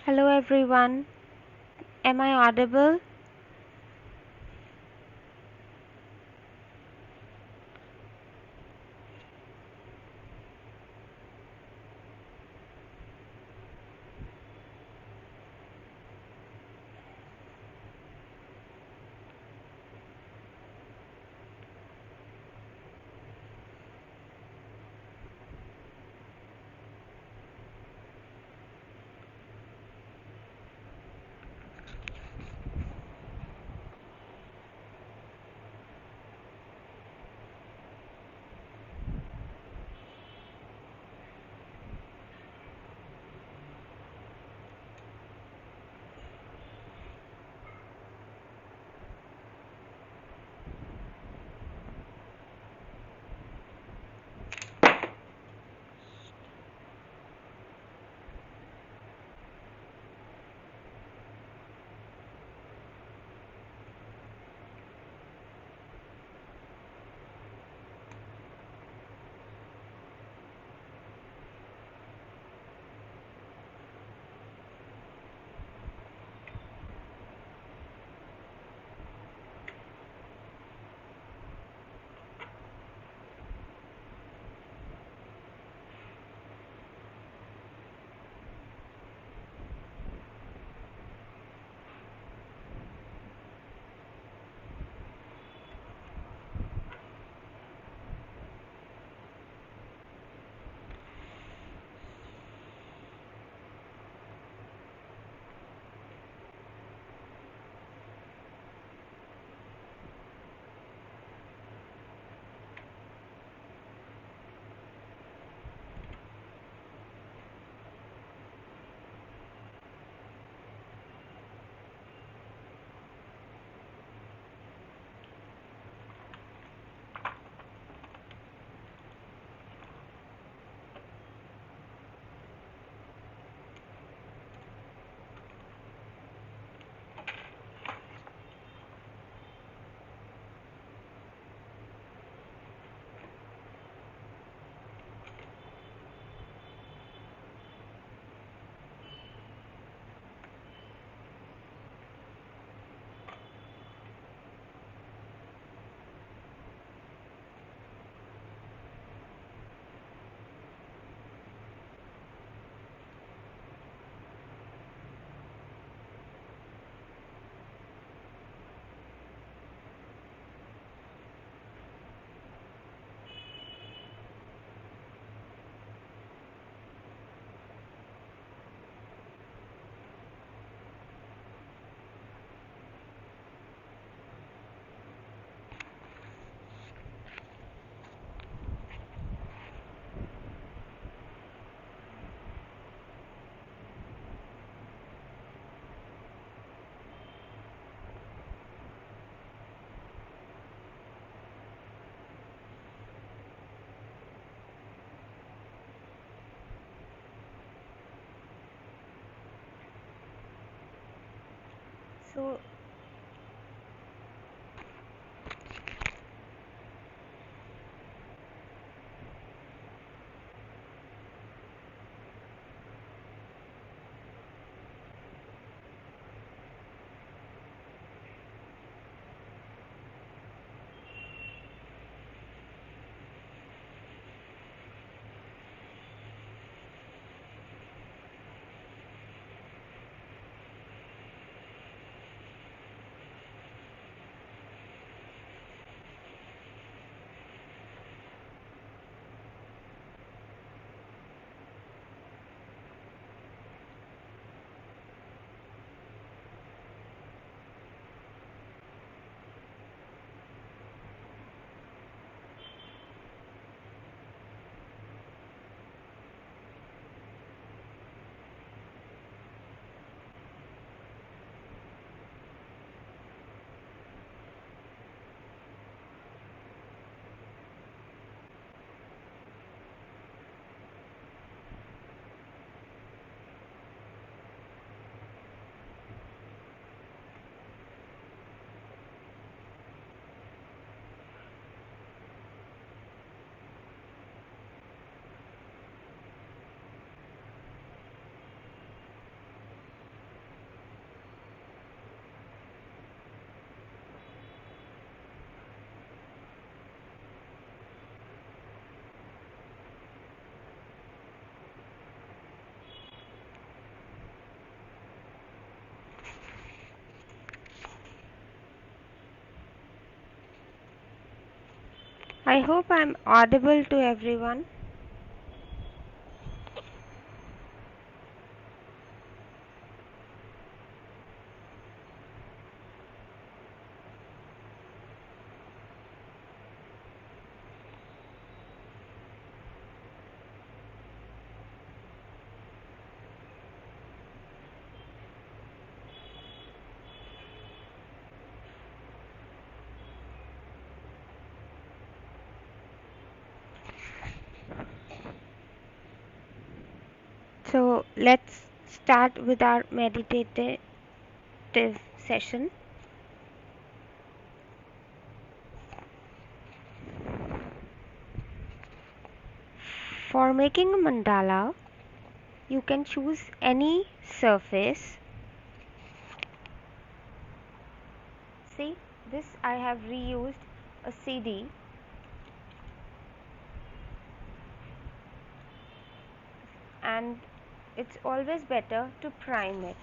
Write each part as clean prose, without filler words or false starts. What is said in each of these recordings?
Hello everyone. Am I audible? So, I hope I'm audible to everyone. So let's start with our meditative session. For making a mandala, you can choose any surface. See, this I have reused a CD. And it's always better to prime it.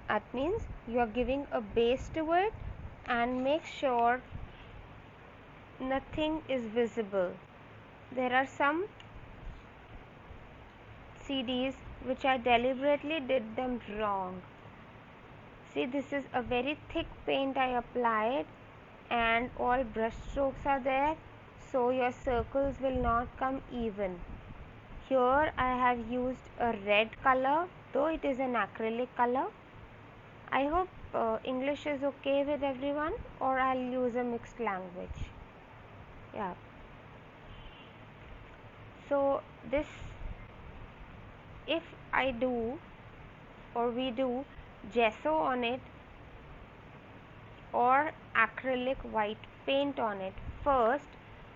That means you are giving a base to it and make sure nothing is visible. There are some CDs which I deliberately did them wrong. See, this is a very thick paint I applied and all brush strokes are there, so your circles will not come even. Here I have used a red color, though it is an acrylic color. I hope English is okay with everyone, or I'll use a mixed language. Yeah. So this, if I do or we do gesso on it or acrylic white paint on it first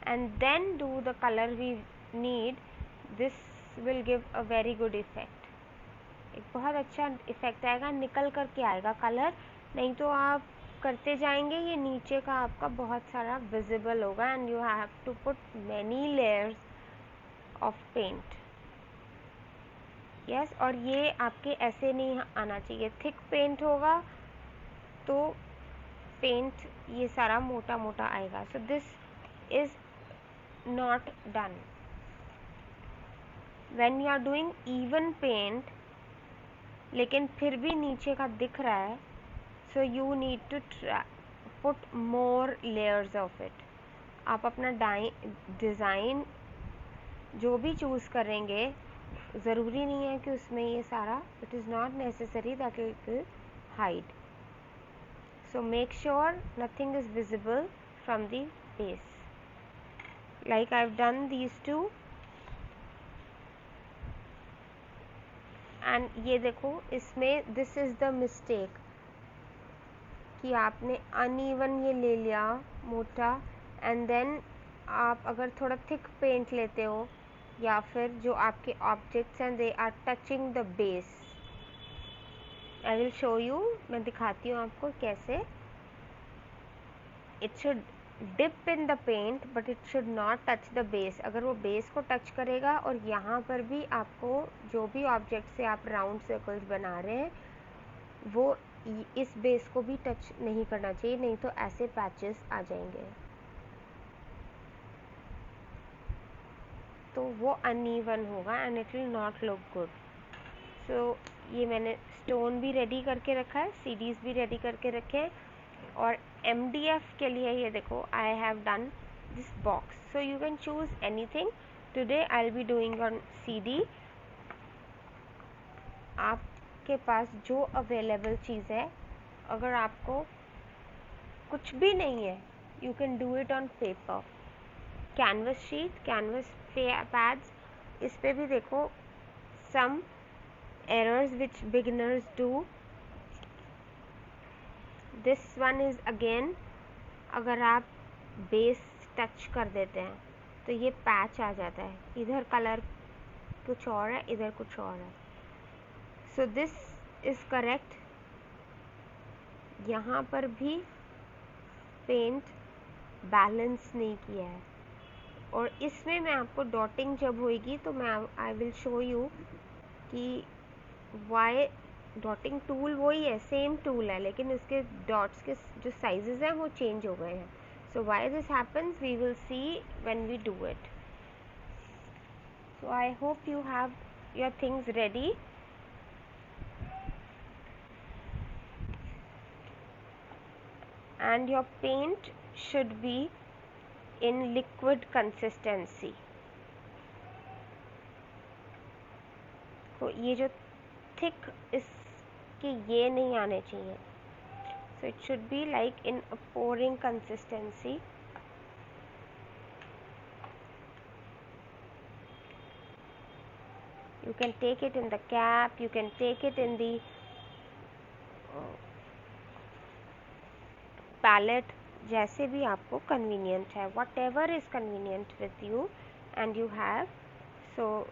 and then do the color we need, this will give a very good effect. एक बहुत अच्छा effect आएगा, निकल करके आएगा colour, नहीं तो आप करते जाएंगे ये नीचे का आपका बहुत सारा विजिबल होगा and you have to put many layers of paint. Yes, और ये आपके ऐसे नहीं आना चाहिए, थिक पेंट होगा तो पेंट ये सारा मोटा मोटा आएगा. So this is not done. When you are doing even paint लेकिन फिर भी नीचे का दिख रहा है, so you need to put more layers of it. आप अपना डिज़ाइन जो भी चूज़ करेंगे ज़रूरी नहीं है कि उसमें ये सारा, it is not necessary that it will hide. So make sure nothing is visible from the base. Like I have done these two. And ये देखो, इसमें दिस इज़ द मिस्टेक कि आपने अनइवन ये ले लिया मोटा, एंड देन आप अगर थोड़ा थिक पेंट लेते हो या फिर जो आपके ऑब्जेक्ट्स हैं they are touching the base. I will show you, मैं दिखाती हूँ आपको कैसे. It should dip in the paint but it should not touch the base. अगर वो बेस को टच करेगा, और यहाँ पर भी आपको जो भी ऑब्जेक्ट से आप राउंड सर्कल्स बना रहे हैं वो इस बेस को भी टच नहीं करना चाहिए, नहीं तो ऐसे पैचेस आ जाएंगे, तो वो अनइवन होगा and it will not look good. So ये मैंने स्टोन भी रेडी करके रखा है, सीडीज भी रेडी करके रखे हैं, और MDF के लिए ये देखो I have done this box. So you can choose anything. Today I will be doing on CD. आपके पास जो अवेलेबल चीज़ है, अगर आपको कुछ भी नहीं है, you can do it on paper. Canvas sheet, canvas pads, इस पे भी देखो some errors which beginners do. This one is again, अगर आप बेस टच कर देते हैं तो ये पैच आ जाता है, इधर कलर कुछ और है, इधर कुछ और है. सो दिस इज करेक्ट. यहाँ पर भी पेंट बैलेंस नहीं किया है, और इसमें मैं आपको डॉटिंग जब होएगी तो मैं आई विल शो यू कि वाई. डॉटिंग टूल वही है, सेम टूल है, लेकिन इसके डॉट्स के जो साइजेस हैं वो चेंज हो गए हैं. So why this happens, we will see when we do it. So I hope you have your things ready. And your paint should be in liquid consistency. तो ये जो thick इसके ये नहीं आने चाहिए. So it should be like in a pouring consistency. You can take it in the cap, you can take it in the palette, जैसे भी आपको convenient है, whatever is convenient with you and you have. So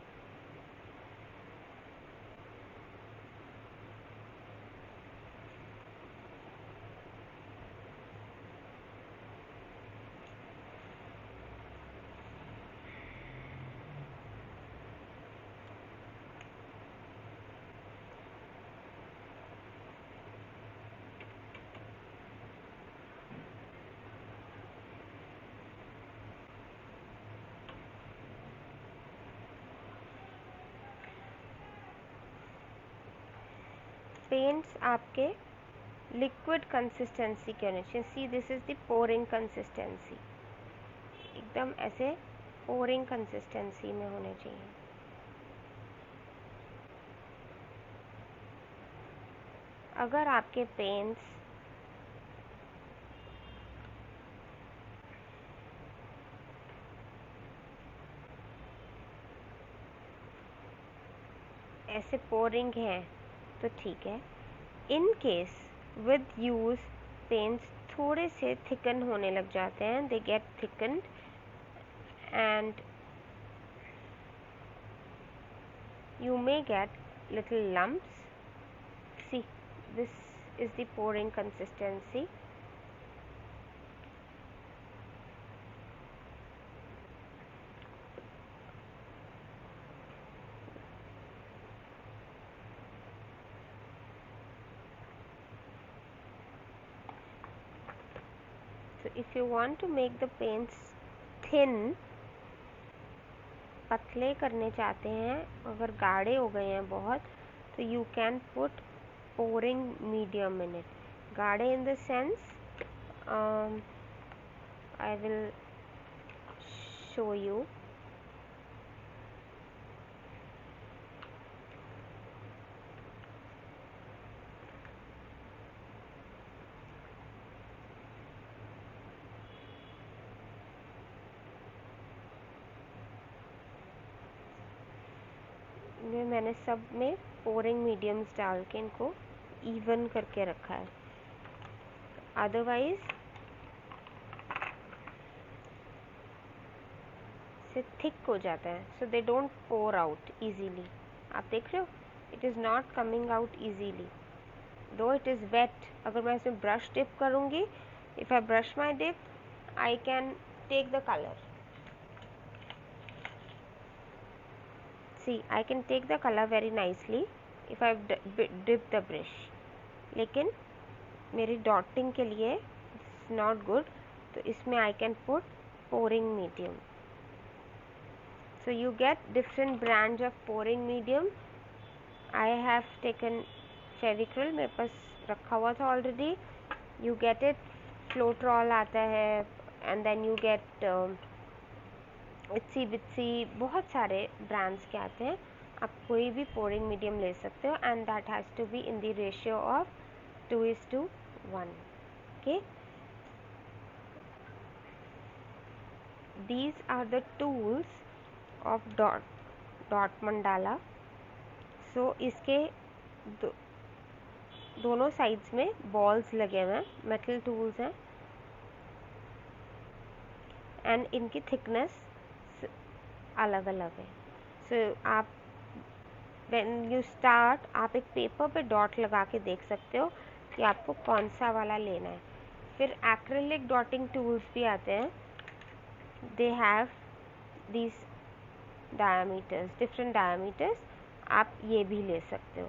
paints आपके liquid consistency के होने चाहिए. See this is the pouring consistency, एकदम ऐसे पोरिंग कंसिस्टेंसी में होने चाहिए. अगर आपके पेंट्स ऐसे पोरिंग हैं तो ठीक है. In case with use paints थोड़े से थिकन होने लग जाते हैं, they get thickened and you may get little lumps. See, this is the pouring consistency. So if you want to make the paints thin, पतले करने चाहते हैं, अगर गाढ़े हो गए हैं बहुत, तो you can put pouring medium in it. गाढ़े in the sense, I will show you. मैंने सब में पोरिंग मीडियम्स डाल के इनको इवन करके रखा है, अदरवाइज से थिक हो जाता है. So they don't pour out easily. आप देख रहे हो, it is not coming out easily though it is wet. अगर मैं इसमें ब्रश डिप करूँगी, if I brush my dip I can take the colour. See, I can take the color very nicely if I've dipped the brush. लेकिन मेरी डॉटिंग के लिए it's not good, तो इसमें I can put pouring medium. So you get different brands of pouring medium. I have taken Fevicryl, मेरे पास रखा हुआ था already. You get it, Floetrol आता है, and then you get इट्सी बिट्सी, बहुत सारे ब्रांड्स के आते हैं. आप कोई भी पोरिंग मीडियम ले सकते हो and that has to be in the ratio of 2:1. Okay, these are the tools of dot mandala. So इसके दोनों साइड्स में बॉल्स लगे हुए हैं, मेटल टूल्स हैं एंड इनकी थिकनेस अलग अलग है. सो आप व्हेन यू स्टार्ट, आप एक पेपर पे डॉट लगा के देख सकते हो कि आपको कौन सा वाला लेना है. फिर एक्रिलिक डॉटिंग टूल्स भी आते हैं, they have these diameters, different diameters. आप ये भी ले सकते हो.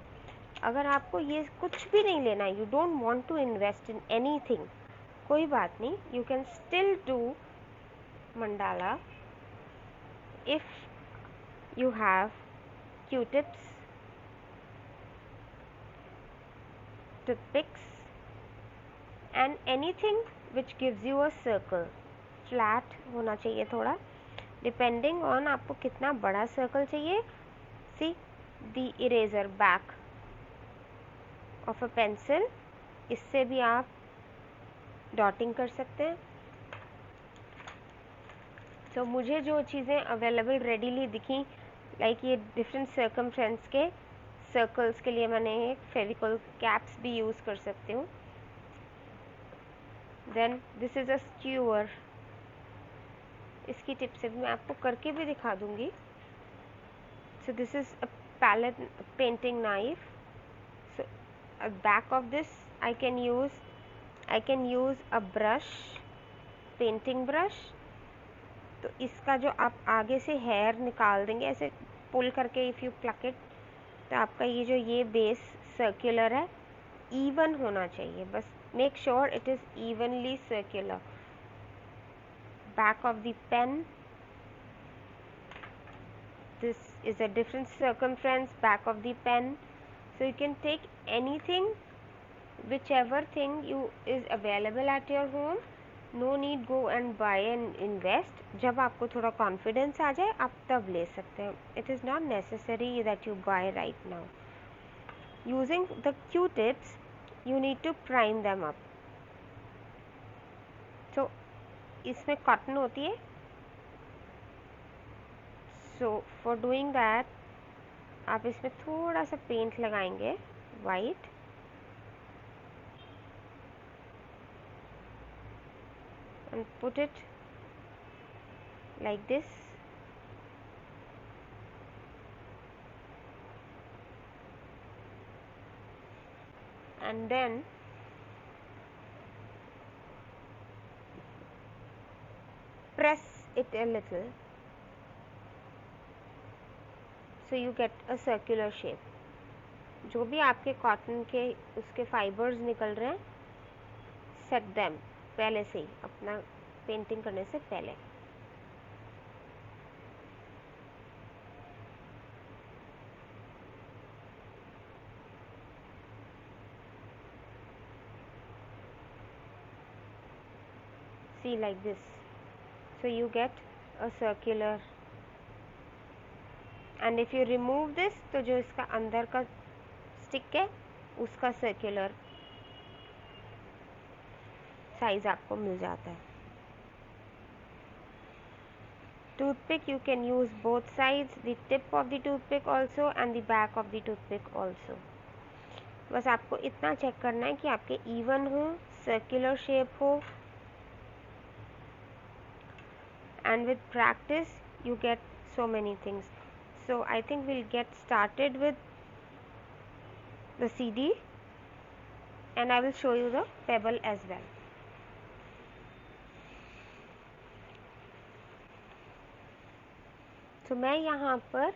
अगर आपको ये कुछ भी नहीं लेना है, you don't want to invest in anything, कोई बात नहीं, you can still do mandala if you have Q-tips, toothpicks and anything which gives you a circle. Flat होना चाहिए थोड़ा, डिपेंडिंग ऑन आपको कितना बड़ा सर्कल चाहिए. See the eraser back of a pencil, इससे भी आप डॉटिंग कर सकते हैं. तो मुझे जो चीज़ें अवेलेबल रेडीली दिखी, लाइक ये डिफरेंट सर्कमफ्रेंस के सर्कल्स के लिए मैंने एक फेविकॉल कैप्स भी यूज़ कर सकती हूँ. Then this is a skewer, इसकी टिप से भी मैं आपको करके भी दिखा दूँगी. So this is a palette painting knife. So back of this I can use a brush, painting brush. तो इसका जो आप आगे से हेयर निकाल देंगे ऐसे पुल करके, इफ़ यू प्लक इट, तो आपका ये बेस सर्कुलर है, इवन होना चाहिए. बस make sure it is evenly circular. Back of the pen, this is a different circumference back of the pen, so you can take anything, whichever thing is available at your home. No need go and buy and invest. जब आपको थोड़ा confidence आ जाए आप तब ले सकते हैं. It is not necessary that you buy right now. Using the Q-tips, you need to prime them up. So इसमें cotton होती है. So for doing that, आप इसमें थोड़ा सा पेंट लगाएंगे white, and put it like this. And then press it a little so you get a circular shape. जो भी आपके कॉटन के उसके फाइबर्स निकल रहे हैं, सेट देम पहले से ही, अपना पेंटिंग करने से पहले. See like this, so you get a circular. And if you remove this, तो जो इसका अंदर का स्टिक है उसका सर्कुलर साइज आपको मिल जाता है. Toothpick, you can use both sides, the tip of the toothpick also and the back of the toothpick also. बस आपको इतना चेक करना है कि आपके इवन हो, सर्कुलर शेप हो. And with practice you get so many things. So I think we'll get started with the CD and I will show you the pebble as well. तो मैं यहाँ पर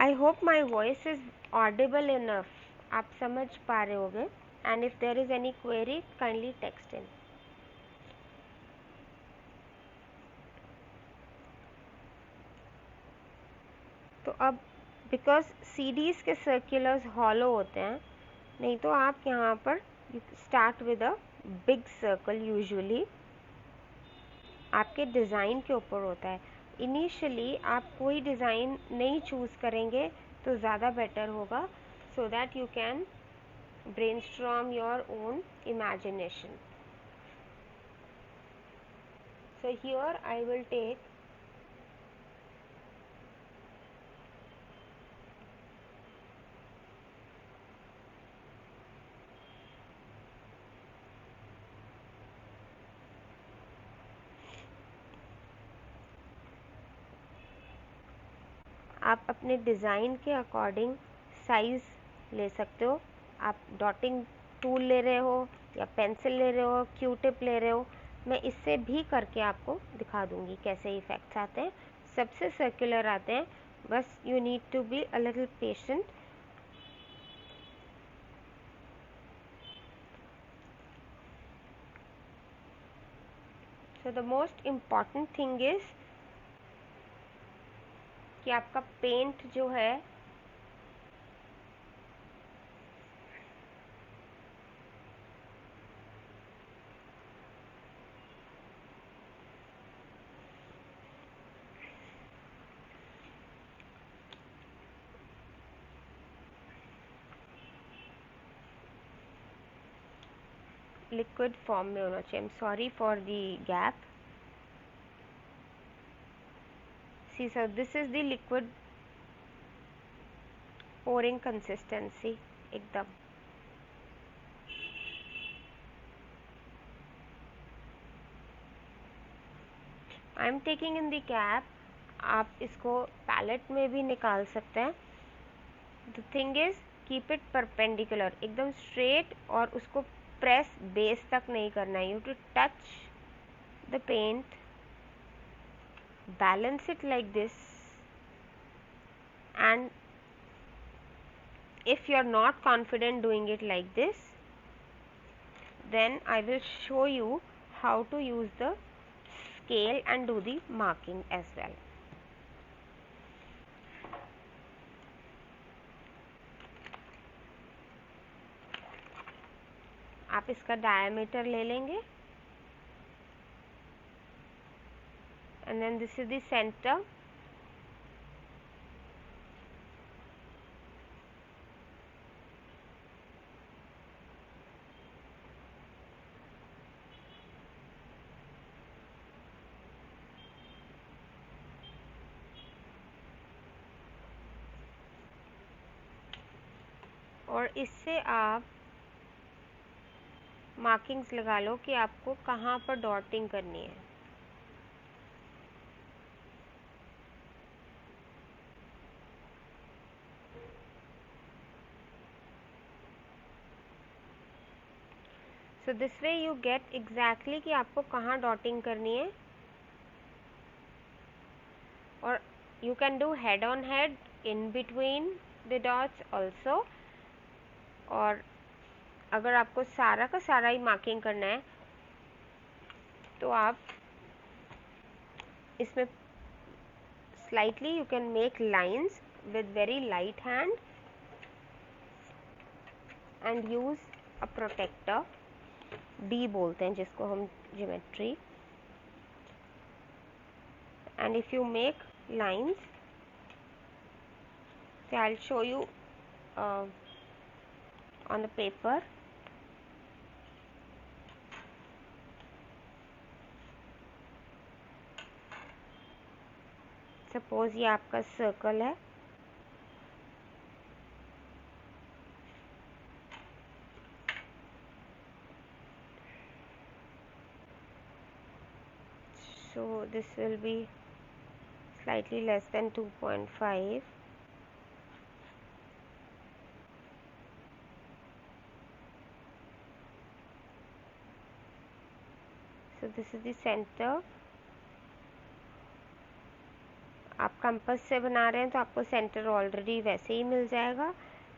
I hope my voice is audible enough. आप समझ पा रहे होंगे. And if there is any query, kindly text in. तो अब बिकॉज CDs के सर्कुलर्स हॉलो होते हैं, नहीं तो आप यहाँ पर start with a big circle. Usually आपके डिज़ाइन के ऊपर होता है. इनिशियली आप कोई डिज़ाइन नहीं चूज़ करेंगे तो ज़्यादा बेटर होगा, सो that you can brainstorm your own imagination. So here I will take आप अपने डिज़ाइन के अकॉर्डिंग साइज़ ले सकते हो. आप डॉटिंग टूल ले रहे हो या पेंसिल ले रहे हो, Q-टिप ले रहे हो, मैं इससे भी करके आपको दिखा दूंगी कैसे इफ़ेक्ट्स आते हैं. सबसे सर्कुलर आते हैं, बस you need to be a little patient. So the most important thing is कि आपका पेंट जो है लिक्विड फॉर्म में होना चाहिए. I am sorry for the gap. See sir, this is the liquid pouring consistency एकदम. I am taking in the cap. आप इसको पैलेट में भी निकाल सकते हैं. The thing is keep it perpendicular, एकदम स्ट्रेट, और उसको प्रेस बेस तक नहीं करना है. You to touch the paint, balance it like this, and if you are not confident doing it like this, then I will show you how to use the scale and do the marking as well. आप इसका diameter ले लेंगे, and then this is the center. और इससे आप markings लगा लो कि आपको कहाँ पर डॉटिंग करनी है. So this way you get exactly कि आपको कहाँ डॉटिंग करनी है. और you can do head on head in between the dots also. और अगर आपको सारा का सारा ही मार्किंग करना है तो आप इसमें slightly you can make lines with very light hand and use a protector. D बोलते हैं जिसको हम geometry. And if you make lines, so I'll show you on the paper. Suppose ये आपका सर्कल है, so this will be slightly less than 2.5. So this is the center. आप compass से बना रहे हैं तो आपको सेंटर ऑलरेडी वैसे ही मिल जाएगा.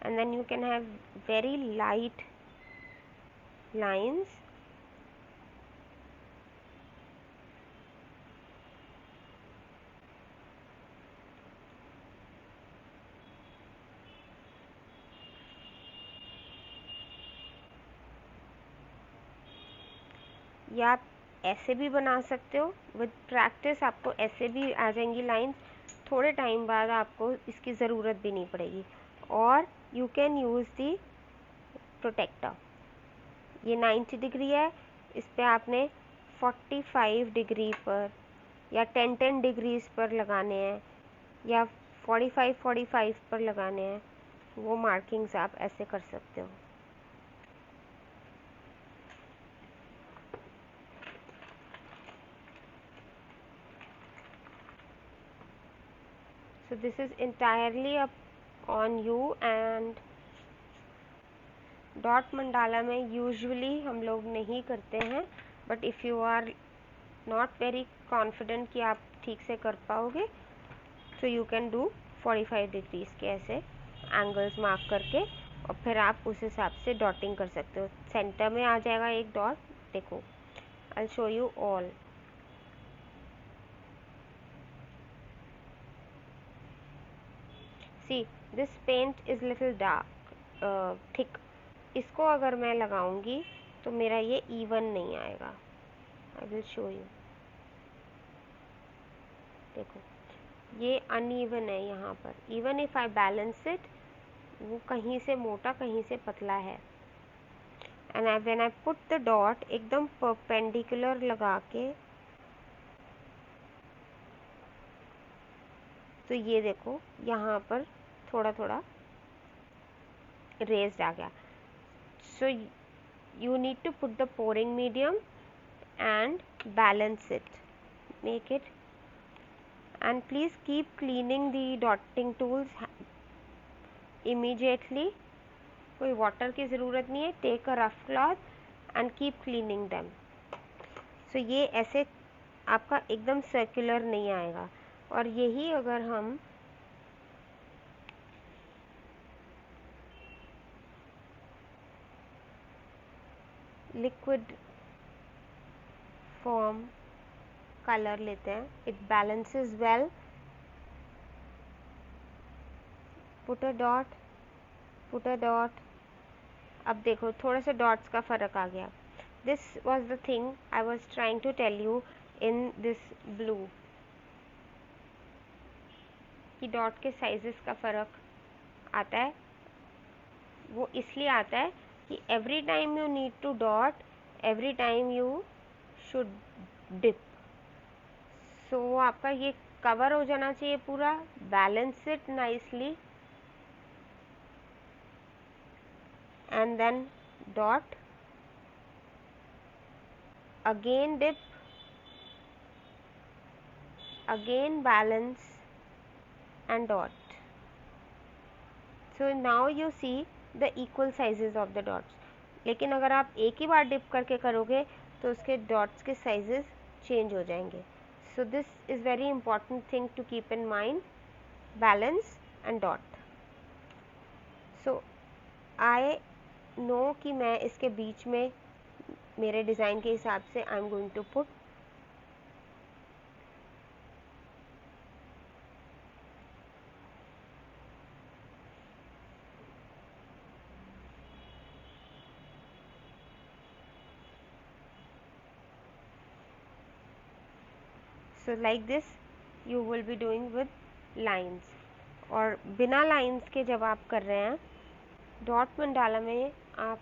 And then you can have very light lines. या आप ऐसे भी बना सकते हो. विद प्रैक्टिस आपको ऐसे भी आ जाएंगी लाइंस. थोड़े टाइम बाद आपको इसकी ज़रूरत भी नहीं पड़ेगी. और you can use the protractor. ये 90 डिग्री है, इस पर आपने 45 डिग्री पर या 10 डिग्रीज पर लगाने हैं या 45 पर लगाने हैं. वो मार्किंग्स आप ऐसे कर सकते हो. So this is entirely up on you. And dot mandala में यूजुअली हम लोग नहीं करते हैं, but if you are not very confident कि आप ठीक से कर पाओगे, तो यू कैन डू 45 डिग्रीज के ऐसे एंगल्स मार्क करके, और फिर आप उस हिसाब से डॉटिंग कर सकते हो. सेंटर में आ जाएगा एक डॉट. देखो, I show you all. See this paint is little dark thick, इसको अगर मैं लगाऊंगी तो मेरा ये इवन नहीं आएगा। आई विल शो यू, देखो ये अनइवन है यहाँ पर। Even if I balance it, वो कहीं से मोटा कहीं से पतला है। And when I put the dot एकदम परपेंडिकुलर लगा के, तो ये देखो यहाँ पर थोड़ा थोड़ा रेज्ड आ गया। सो you need to put the pouring medium and balance it, make it, and please keep cleaning the dotting tools immediately। कोई वाटर की ज़रूरत नहीं है। Take a rough cloth and keep cleaning them. So ये ऐसे आपका एकदम सर्कुलर नहीं आएगा। और यही अगर हम लिक्विड फॉर्म कलर लेते हैं, it balances well. Put a dot, put a dot. अब देखो थोड़ा सा डॉट्स का फ़र्क आ गया। This was the thing I was trying to tell you in this blue, कि डॉट के साइजेस का फ़र्क आता है। वो इसलिए आता है कि every time you need to dot, every time you should dip. So आपका ये कवर हो जाना चाहिए पूरा। Balance it nicely and then dot, again dip, again balance and dot। So now you see the equal sizes of the dots। लेकिन अगर आप एक ही बार डिप करके करोगे तो उसके डॉट्स के साइजेस चेंज हो जाएंगे। So this is very important thing to keep in mind, balance and dot. So I know कि मैं इसके बीच में मेरे डिज़ाइन के हिसाब से I am going to put so like this you will be doing with lines। और बिना लाइंस के जब आप कर रहे हैं डॉट मंडाला में, आप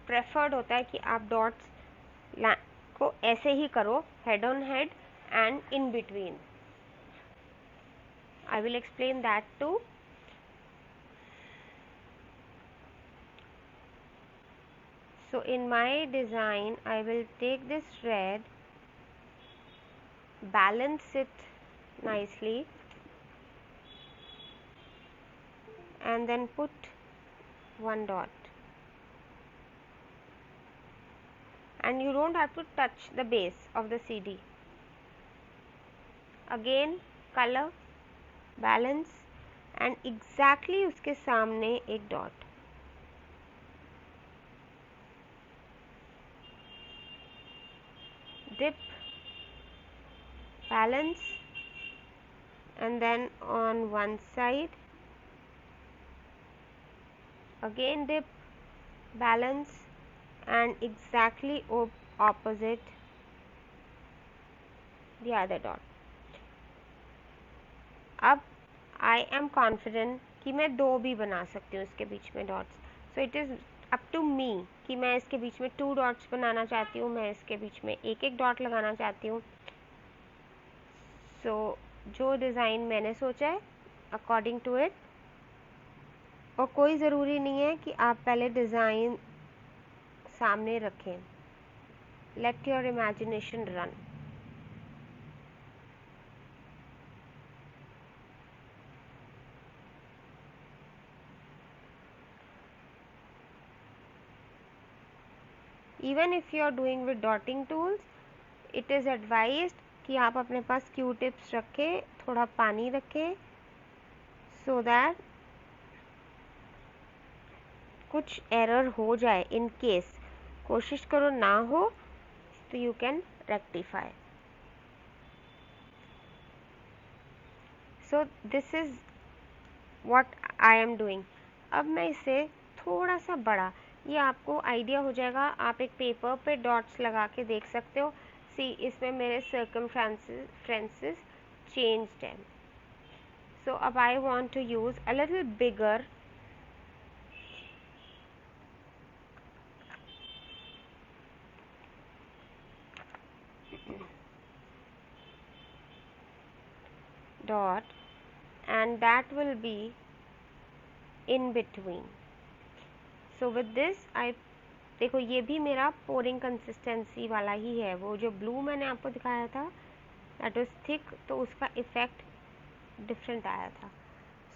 प्रेफर्ड होता है कि आप डॉट्स को ऐसे ही करो, head on head and in between. I will explain that too. So in my design I will take this red, balance it nicely and then put one dot, and you don't have to touch the base of the CD। again color, balance and exactly उसके सामने एक dot। dip, balance and then on one side again dip, balance and exactly opposite the other dot। अब I am confident कि मैं दो भी बना सकती हूँ इसके बीच में dots. So it is up to me कि मैं इसके बीच में 2 डॉट्स बनाना चाहती हूँ, मैं इसके बीच में एक एक डॉट लगाना चाहती हूँ। सो जो डिज़ाइन मैंने सोचा है अकॉर्डिंग टू इट। और कोई ज़रूरी नहीं है कि आप पहले डिज़ाइन सामने रखें। Let your imagination run. Even if you are doing with dotting tools, it is advised कि आप अपने पास क्यू टिप्स रखें, थोड़ा पानी रखें, so that कुछ एरर हो जाए, इन केस कोशिश करो ना हो तो you can rectify. So this is what I am doing. अब मैं इसे थोड़ा सा बड़ा, ये आपको आइडिया हो जाएगा, आप एक पेपर पे डॉट्स लगा के देख सकते हो। सी इसमें मेरे सर्कमफ्रेंसेस चेंज्ड हैं। सो अब I want to use a little bigger dot and that will be in between. So with this I, देखो ये भी मेरा पोरिंग कंसिस्टेंसी वाला ही है, वो जो ब्लू मैंने आपको दिखाया था दैट वाज थिक, तो उसका इफेक्ट डिफरेंट आया था।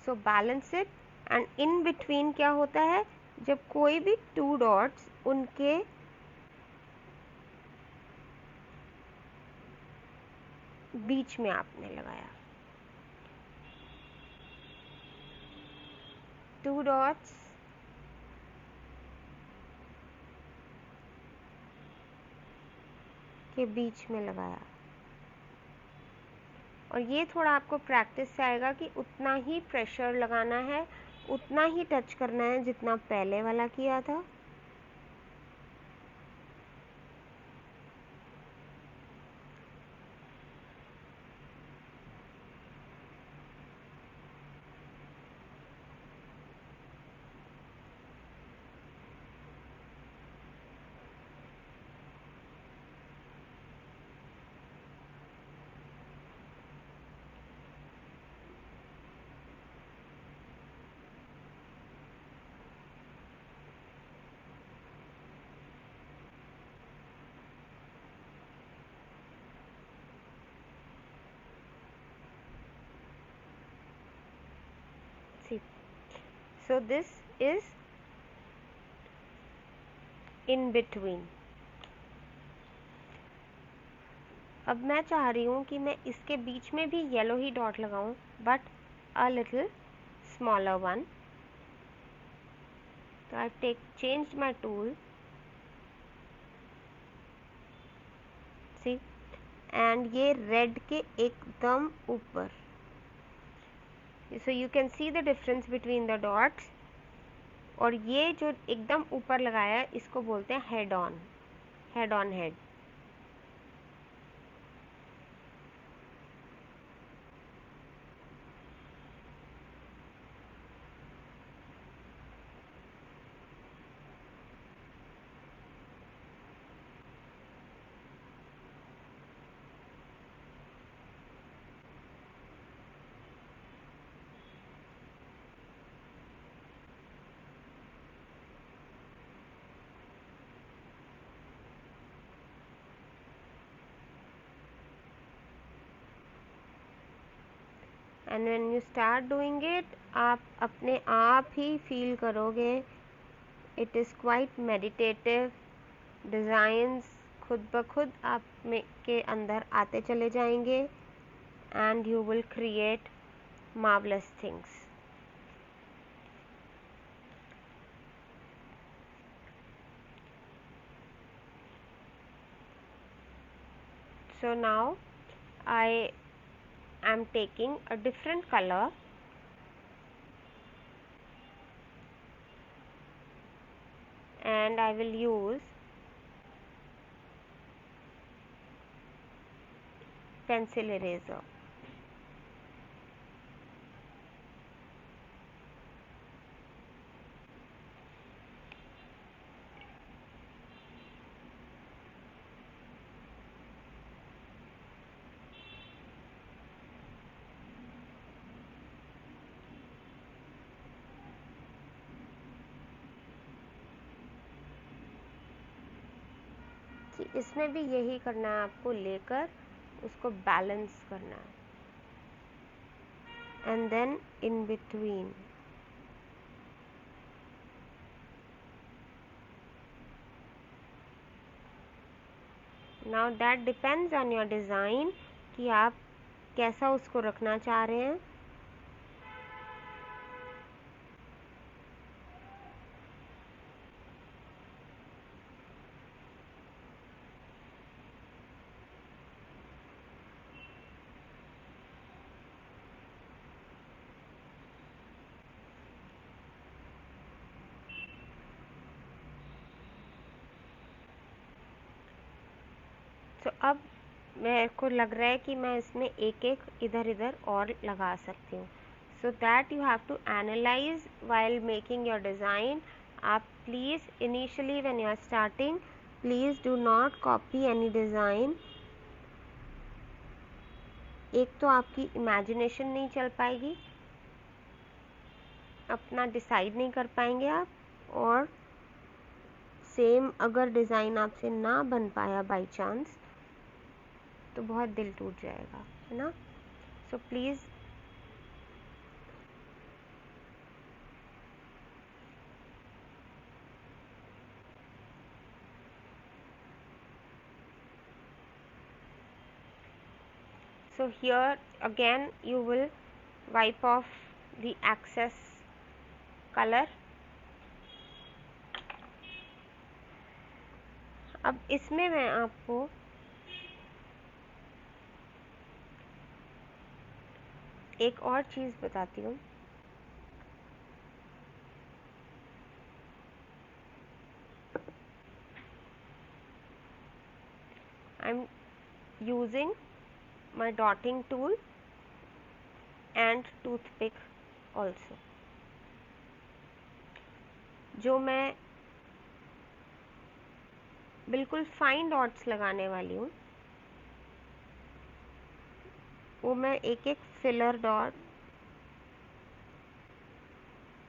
So balance it. And in between क्या होता है, जब कोई भी टू डॉट्स उनके बीच में आपने लगाया, टू डॉट्स के बीच में लगाया, और ये थोड़ा आपको प्रैक्टिस से आएगा कि उतना ही प्रेशर लगाना है, उतना ही टच करना है जितना पहले वाला किया था। So this is in between. अब मैं चाह रही हूँ कि मैं इसके बीच में भी येलो ही डॉट लगाऊं, but a little smaller one. तो I changed my tool, see, and ये रेड के एकदम ऊपर। So you can see the difference between the dots. और ये जो एकदम ऊपर लगाया है इसको बोलते हैं head on, head on head. And when you start doing it, आप अपने आप ही फील करोगे it is quite meditative. Designs खुद ब खुद आप में के अंदर आते चले जाएंगे and you will create marvellous things. So now I am taking a different color and I will use pencil eraser. इसमें भी यही करना है आपको, लेकर उसको बैलेंस करना है and then in between. Now that depends on your design कि आप कैसा उसको रखना चाह रहे हैं। तो अब मेरे को लग रहा है कि मैं इसमें एक एक इधर इधर और लगा सकती हूँ. So that you have to analyse while making your design. आप please initially when you are starting, please do not copy any design. एक तो आपकी इमेजिनेशन नहीं चल पाएगी, अपना डिसाइड नहीं कर पाएंगे आप, और सेम अगर डिज़ाइन आपसे ना बन पाया बाय चांस तो बहुत दिल टूट जाएगा, है ना. So please so here again you will wipe off the excess color. अब इसमें मैं आपको एक और चीज़ बताती हूँ. I am using my dotting tool and toothpick also. जो मैं बिल्कुल फाइन डॉट्स लगाने वाली हूँ वो मैं एक एक फिलर डॉट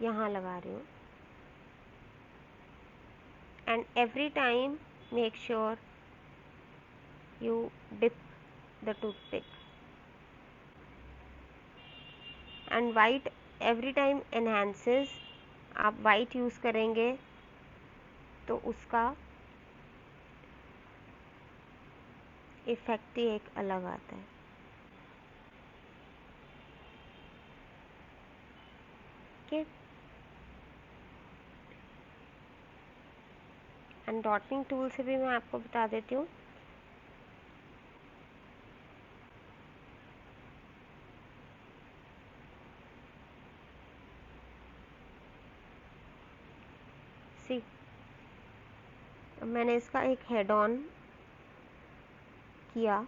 यहाँ लगा रही हूँ. And every time make sure you dip the toothpick, and white every time enhances. आप white यूज़ करेंगे तो उसका इफ़ेक्ट ही एक अलग आता है. ओके, एंड डॉटिंग टूल से भी मैं आपको बता देती हूँ. सी, मैंने इसका एक हेड ऑन किया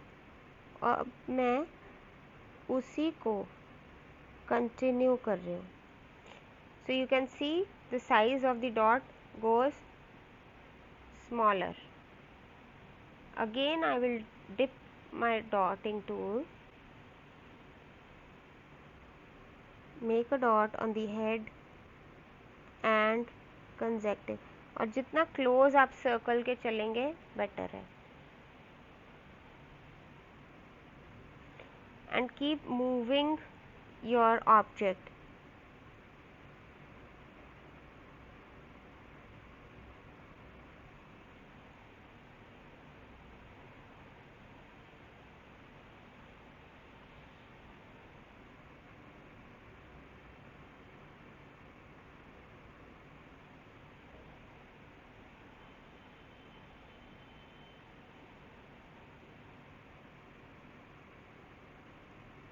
और अब मैं उसी को कंटिन्यू कर रही हूँ. सो you can see the size of the dot goes smaller. Again I will dip my dotting tool, make a dot on the head and consecutive. और जितना क्लोज आप सर्कल के चलेंगे बेटर है. and keep moving your object.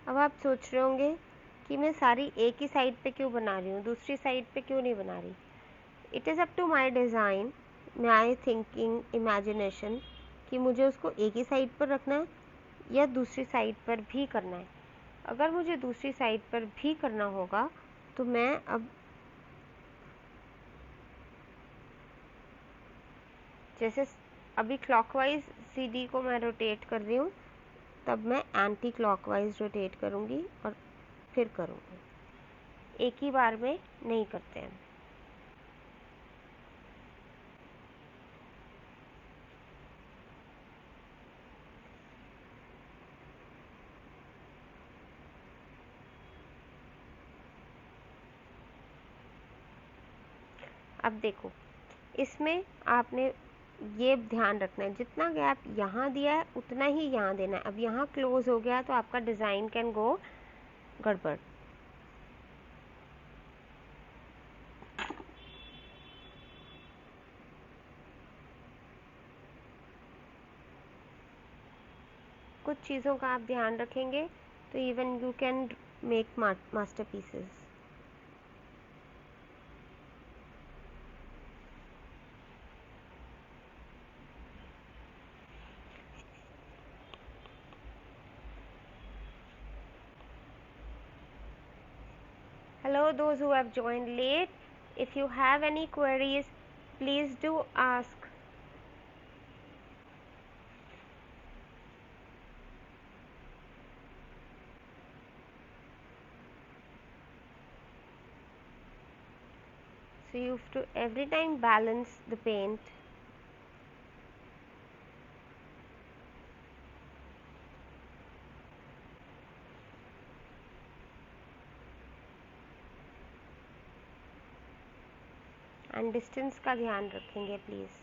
अब आप सोच रहे होंगे कि मैं सारी एक ही साइड पे क्यों बना रही हूँ, दूसरी साइड पे क्यों नहीं बना रही. It is up to my design, my thinking, imagination कि मुझे उसको एक ही साइड पर रखना है या दूसरी साइड पर भी करना है. अगर मुझे दूसरी साइड पर भी करना होगा तो मैं अब जैसे अभी क्लॉकवाइज सीडी को मैं रोटेट कर रही हूँ, तब मैं एंटी क्लॉकवाइज रोटेट करूँगी और फिर करूँगी. एक ही बार में नहीं करते हैं. अब देखो, इसमें आपने ये ध्यान रखना है जितना गैप यहाँ दिया है उतना ही यहाँ देना है. अब यहाँ क्लोज हो गया तो आपका डिज़ाइन कैन गो गड़बड़. कुछ चीज़ों का आप ध्यान रखेंगे तो even you can make masterpieces. Hello, those who have joined late. If you have any queries, please do ask. So you have to every time balance the paint. And distance का ध्यान रखेंगे प्लीज़.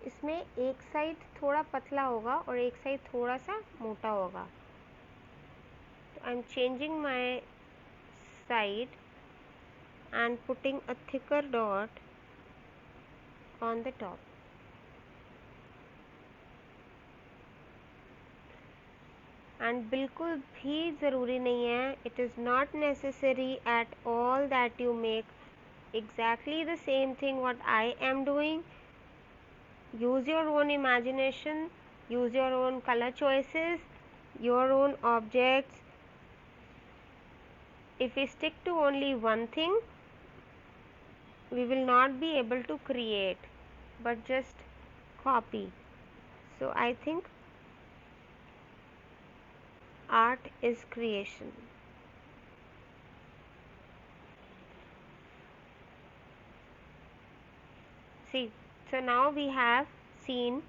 इसमें एक side थोड़ा पतला होगा और एक साइड थोड़ा सा मोटा होगा. तो I am changing my side and putting a thicker dot on the top. And बिल्कुल भी ज़रूरी नहीं है, it is not necessary at all that you make exactly the same thing what I am doing. Use your own imagination, use your own color choices, your own objects. If we stick to only one thing, we will not be able to create, but just copy. So I think art is creation. See, so now we have seen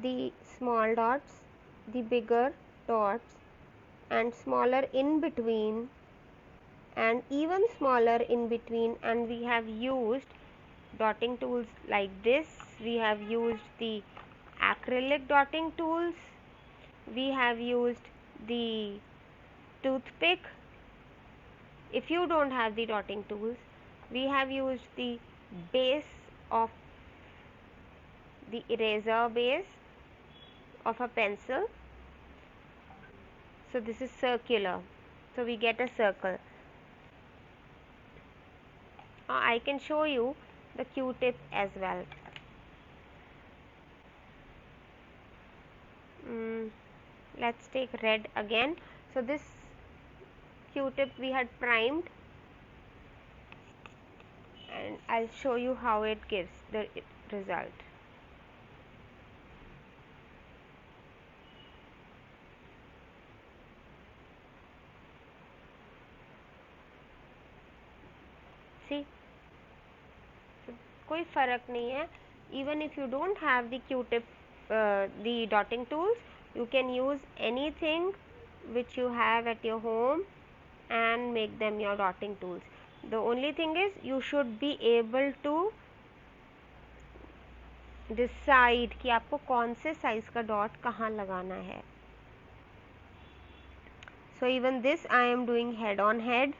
the small dots, the bigger dots, and smaller in between, and even smaller in between, and we have used dotting tools like this. We have used the acrylic dotting tools. We have used the toothpick. If you don't have the dotting tools, we have used the base of the eraser base of a pencil. So this is circular, so we get a circle. I can show you the Q-tip as well. Let's take red again. So this Q-tip we had primed, and I'll show you how it gives the result. See, so कोई फर्क नहीं है. Even if you don't have the Q-tip, the dotting tools, you can use anything which you have at your home and make them your dotting tools. The only thing is you should be able to decide कि आपको कौन से size का dot कहाँ लगाना है. So even this I am doing head on head.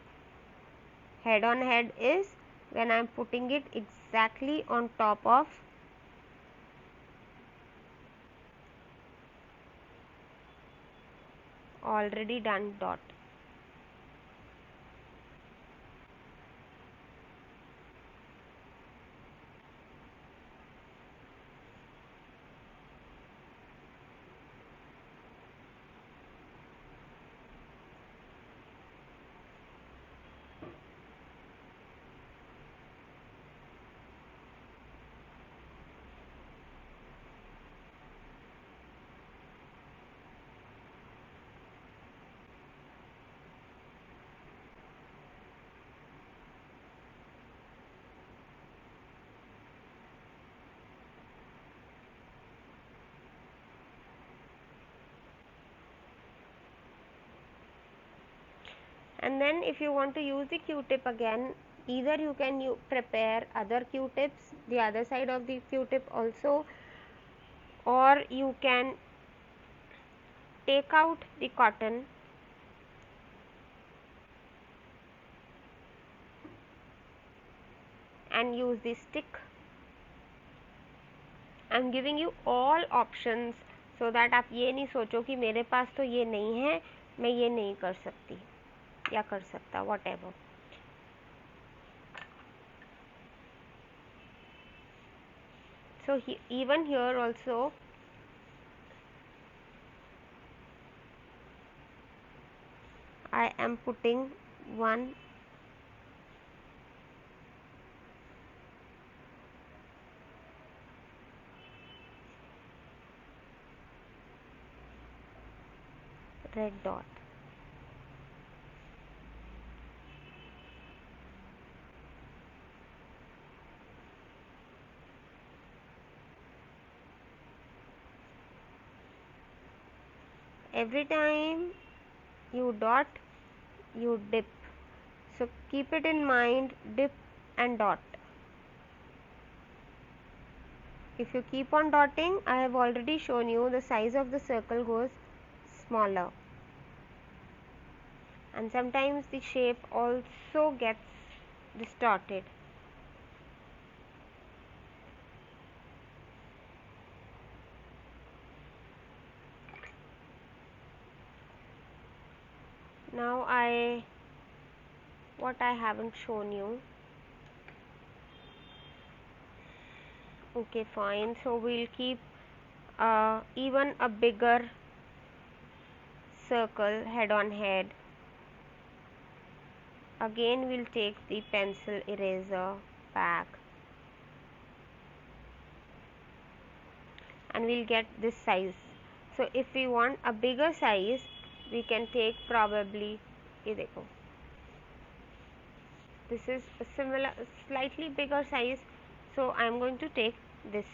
Head on head is when I am putting it exactly on top of already done dot. And then if you want to use the Q-tip again, either you can prepare other Q-tips, the other side of the Q-tip also, or you can take out the cotton and use the stick I am giving you all options so that आप ये नहीं सोचो कि मेरे पास तो ये नहीं है, मैं ये नहीं कर सकती या कर सकता, what ever. So even here also I am putting one red dot. Every time you dot, you dip. So keep it in mind, dip and dot. If you keep on dotting, I have already shown you the size of the circle goes smaller. And sometimes the shape also gets distorted. Now what I haven't shown you. Okay, fine. So we'll keep even a bigger circle head on head. Again we'll take the pencil eraser back and we'll get this size. So if we want a bigger size, we can take probably, ये देखो, this is a similar slightly bigger size, so I am going to take this.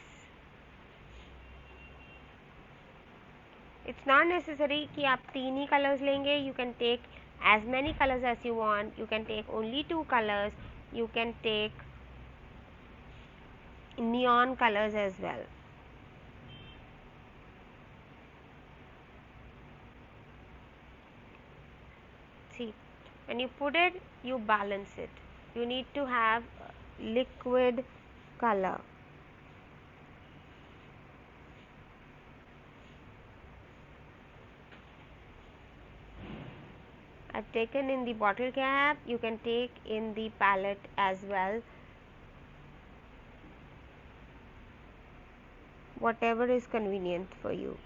It's not necessary कि आप 3 ही colors लेंगे. You can take as many colors as you want. You can take only 2 colors. You can take neon colors as well. See, when you put it, you balance it. You need to have liquid color. I've taken in the bottle cap. You can take in the palette as well. Whatever is convenient for you.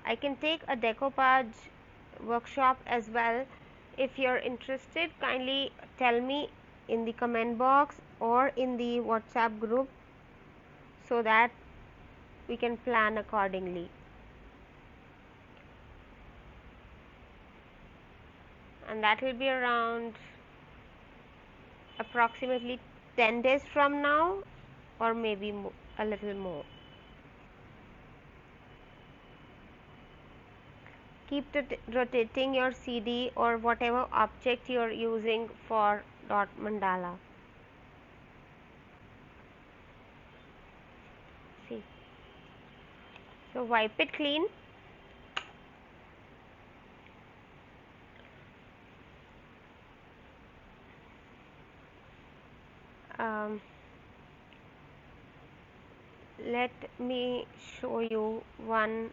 I can take a decoupage workshop as well. If you're interested, kindly tell me in the comment box or in the WhatsApp group so that we can plan accordingly. And that will be around approximately 10 days from now, or maybe a little more. Keep rotating your CD or whatever object you are using for dot mandala. See, so wipe it clean. Let me show you one.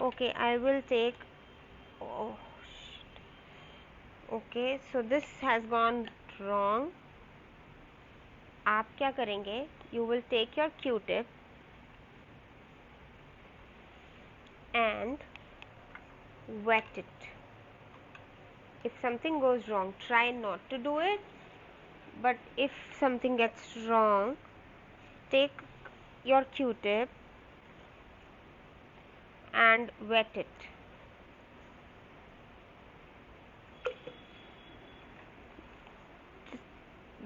Okay, I will take, oh shit. Okay, so this has gone wrong. आप क्या करेंगे? You will take your Q-tip and wet it. If something goes wrong, try not to do it, but if something gets wrong, take your Q-tip and wet it.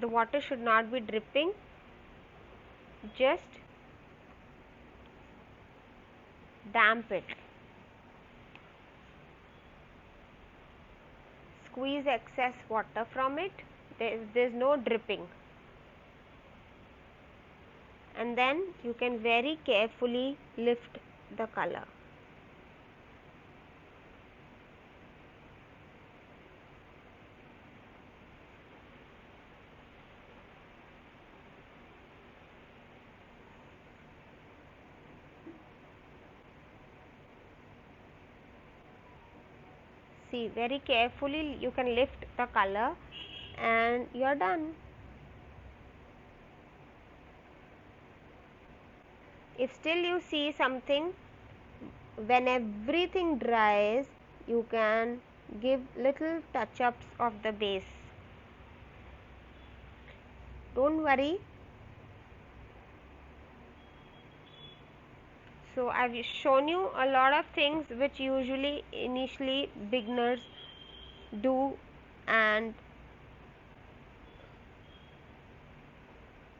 the water should not be dripping, just damp it. Squeeze excess water from it. There's no dripping. And then you can very carefully lift the color. See, very carefully you can lift the color and you are done. If still you see something, when everything dries, you can give little touch-ups of the base. Don't worry. So I've shown you a lot of things which usually initially beginners do, and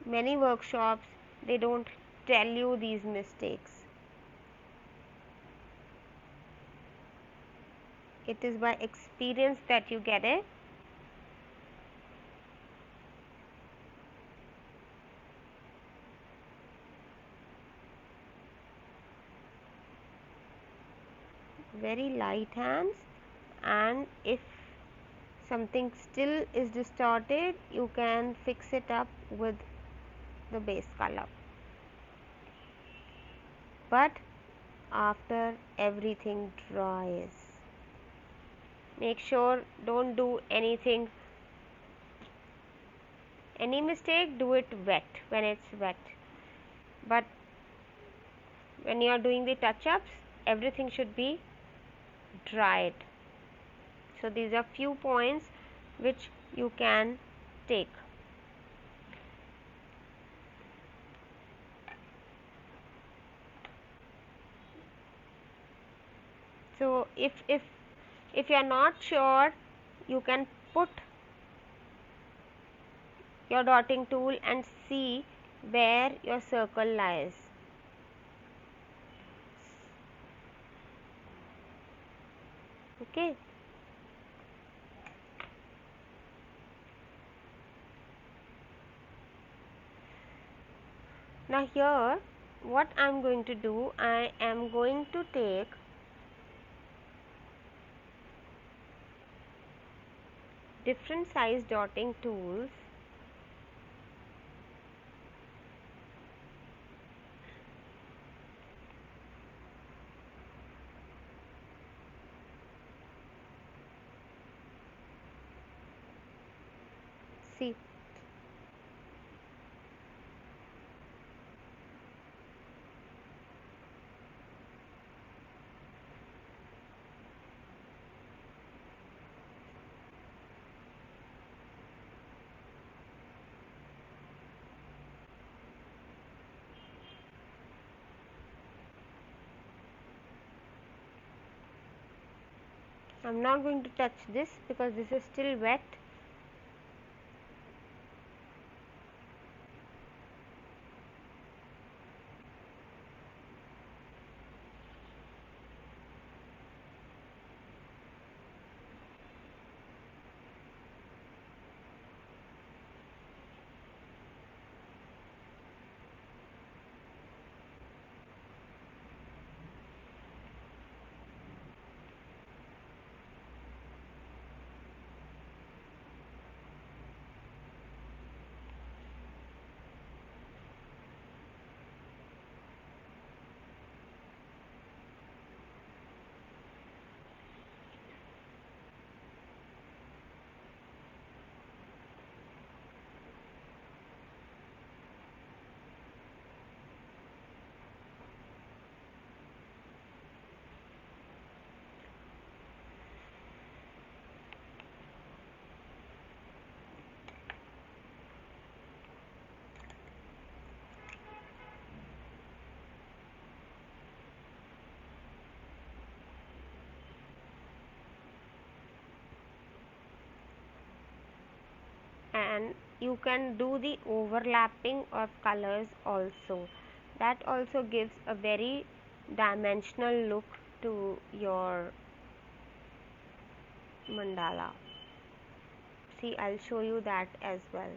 many workshops they don't tell you these mistakes. It is by experience that you get it. Very light hands, and if something still is distorted, you can fix it up with the base color. But after everything dries, make sure don't do anything, any mistake, do it wet, when it's wet. But when you are doing the touch-ups, everything should be dried. So these are few points which you can take. So if you are not sure, you can put your dotting tool and see where your circle lies. Okay. Now here what I am going to do, I am going to take different size dotting tools see. I am not going to touch this because this is still wet. And you can do the overlapping of colors also. That also gives a very dimensional look to your mandala. See, I'll show you that as well.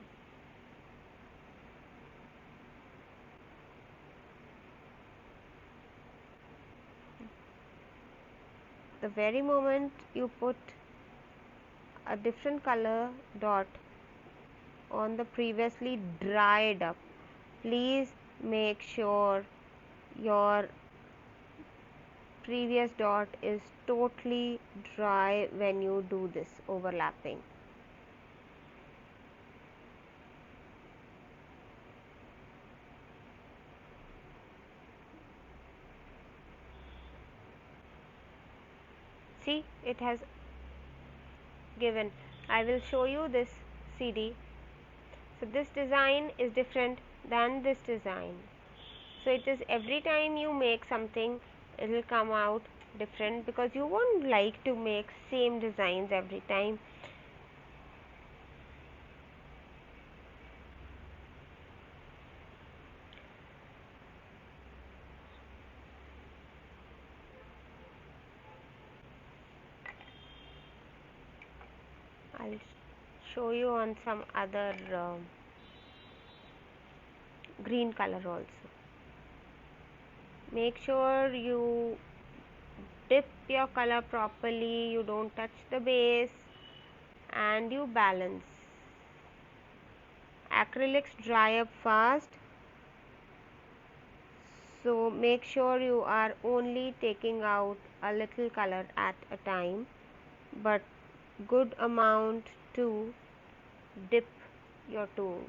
The very moment you put a different color dot on the previously dried up, please make sure your previous dot is totally dry when you do this overlapping. See, it has given. I will show you this CD. So this design is different than this design. So it is every time you make something, it will come out different, because you won't like to make same designs every time. I'll show you on some other green color also. Make sure you dip your color properly, you don't touch the base, and you balance. Acrylics dry up fast, so make sure you are only taking out a little color at a time, but good amount to dip your tool.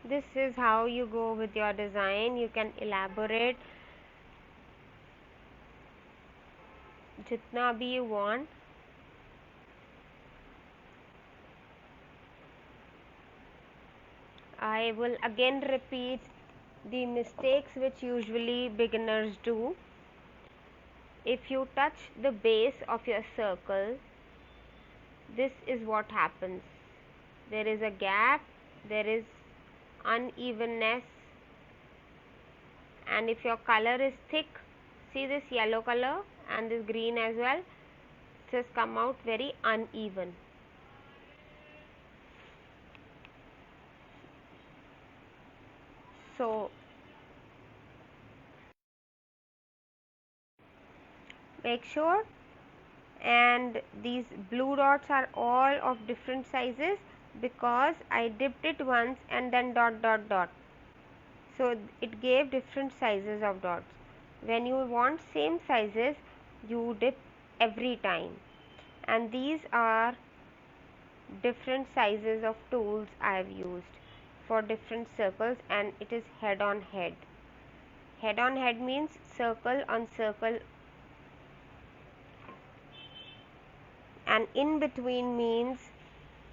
This is how you go with your design. You can elaborate jitna bhi you want. I will again repeat the mistakes which usually beginners do. If you touch the base of your circle, this is what happens. There is a gap, there is unevenness, and if your color is thick, see this yellow color and this green as well, it has come out very uneven. So make sure, and these blue dots are all of different sizes because I dipped it once and then dot dot dot, so it gave different sizes of dots. When you want same sizes, you dip every time, and these are different sizes of tools I have used for different circles, and it is head on head. Head on head means circle on circle, and in between means,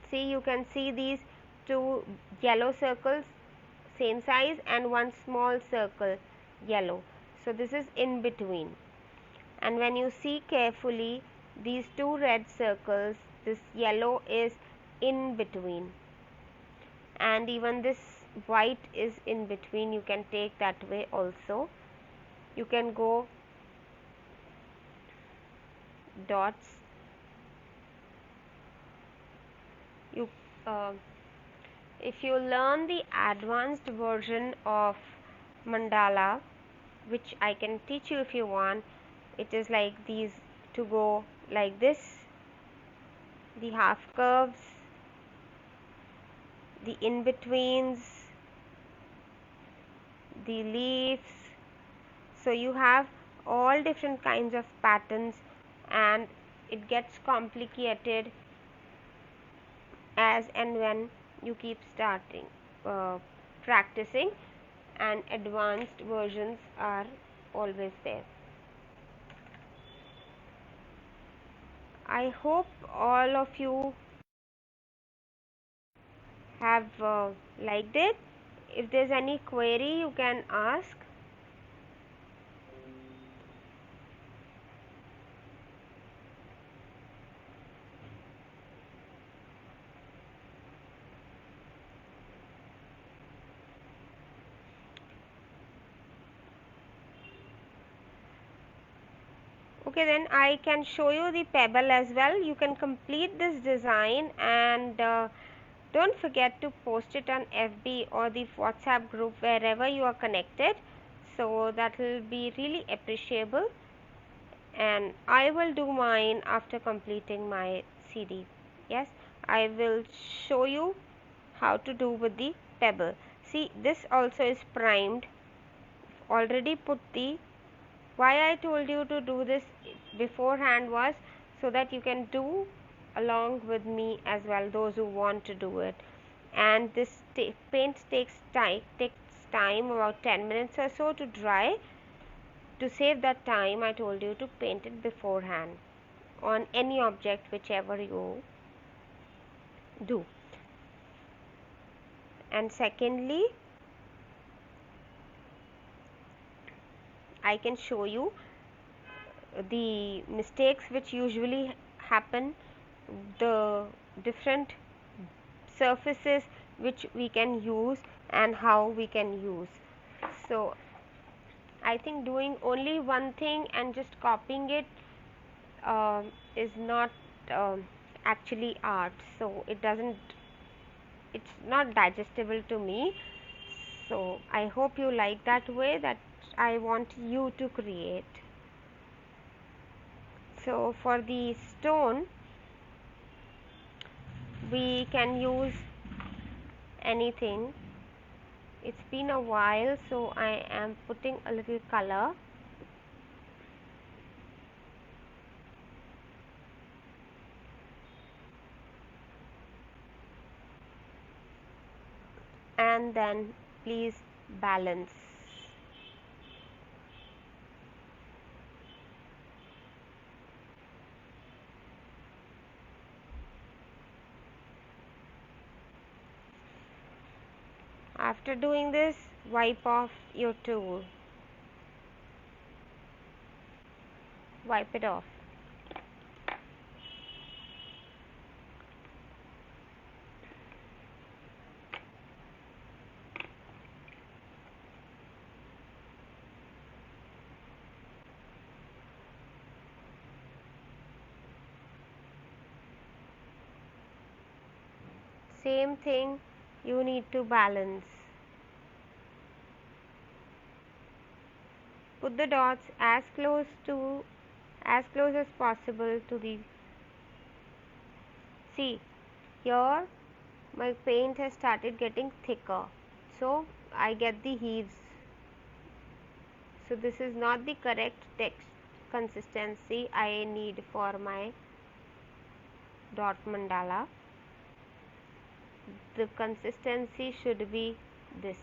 see, you can see these two yellow circles same size and one small circle yellow, so this is in between. And when you see carefully, these two red circles, this yellow is in between, and even this white is in between. You can take that way also. You can go dots. You if you learn the advanced version of mandala, which I can teach you if you want, it is like these, to go like this, the half curves, the in-betweens, the leaves. So you have all different kinds of patterns, and it gets complicated as and when you keep starting practicing, and advanced versions are always there. I hope all of you have liked it. If there's any query, you can ask. Okay, then I can show you the pebble as well. You can complete this design, and don't forget to post it on FB or the WhatsApp group wherever you are connected. So that will be really appreciable, and I will do mine after completing my CD. Yes, I will show you how to do with the pebble. See, this also is primed. Already put the, why I told you to do this beforehand was so that you can do along with me as well, those who want to do it. And this paint takes time about 10 minutes or so to dry. To save that time, I told you to paint it beforehand on any object whichever you do. And secondly, I can show you the mistakes which usually happen, the different surfaces which we can use and how we can use. So I think doing only one thing and just copying it is not actually art, so it's not digestible to me. So I hope you like that way that I want you to create. So for the stone, we can use anything. It's been a while, so I am putting a little color. And then please balance. After doing this, wipe off your tool. Wipe it off. Same thing, you need to balance. Put the dots as close as possible to the, see here my paint has started getting thicker, so I get the heaves. So this is not the correct text consistency I need for my dot mandala. The consistency should be this.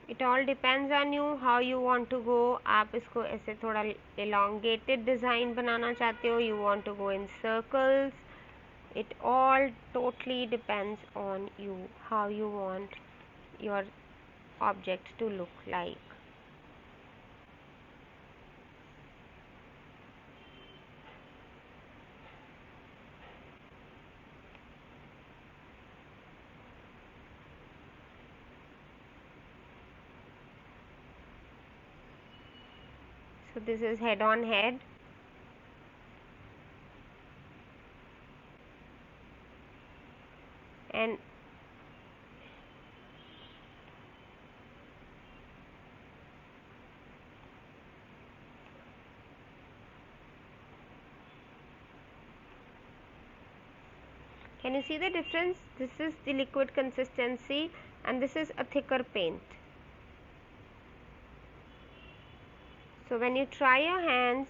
It all depends on you how you want to go. आप इसको ऐसे थोड़ा elongated design बनाना चाहते हो, you want to go in circles, It all totally depends on you, how you want your object to look like. So this is head on head. And can you see the difference? This is the liquid consistency and this is a thicker paint. So when you try your hands,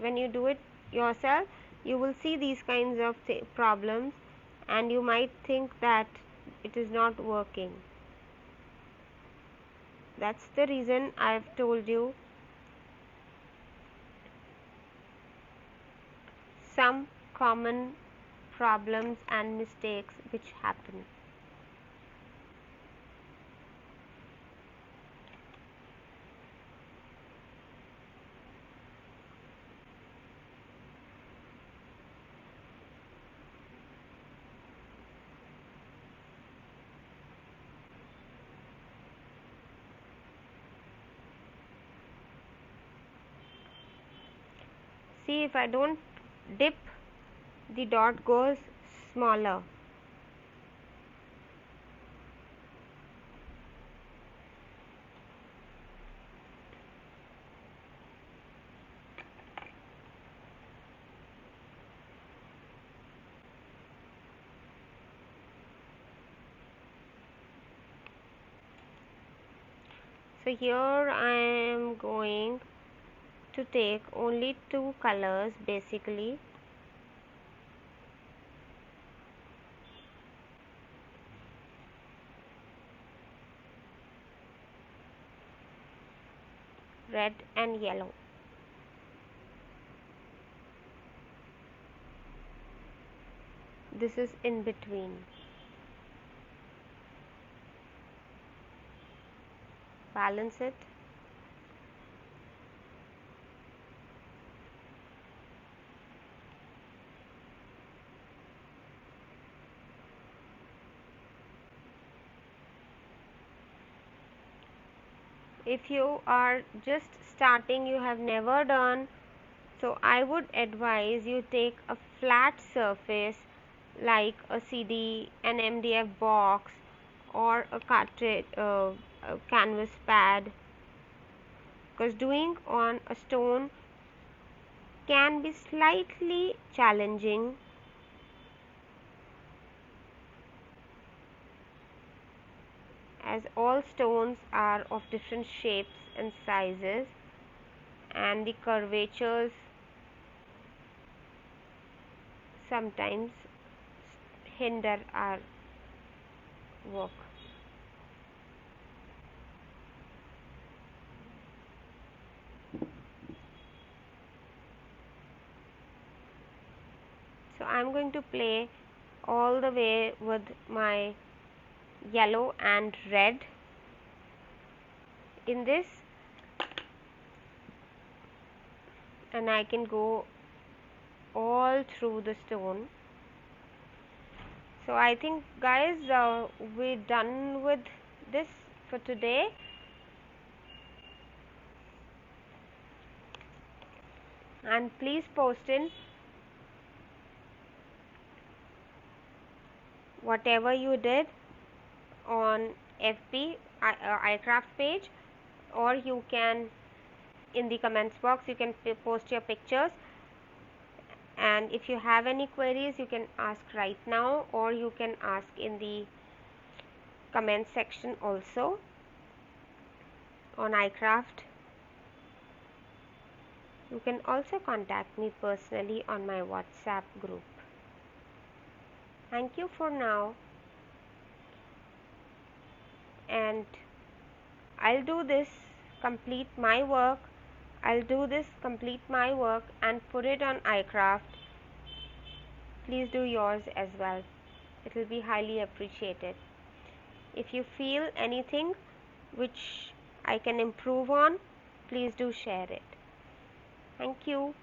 when you do it yourself, you will see these kinds of problems and you might think that it is not working. That's the reason I've told you some common problems and mistakes which happen. See, if I don't dip, the dot goes smaller. So here I am going to take only two colors basically. Red and yellow. This is in between. Balance it. If you are just starting, you have never done, so I would advise you take a flat surface like a CD, an MDF box, or a cartridge, a canvas pad, because doing on a stone can be slightly challenging. As all stones are of different shapes and sizes, and the curvatures sometimes hinder our work. So I'm going to play all the way with my yellow and red in this, and I can go all through the stone. So I think guys, we're done with this for today. And please post in whatever you did on FB iCraft page, or you can in the comments box you can post your pictures, and if you have any queries you can ask right now, or you can ask in the comment section also on iCraft. You can also contact me personally on my WhatsApp group. Thank you for now, and I'll do this, complete my work. I'll do this, complete my work and put it on iCraft please do yours as well. It will be highly appreciated. If you feel anything which I can improve on, please do share it. Thank you.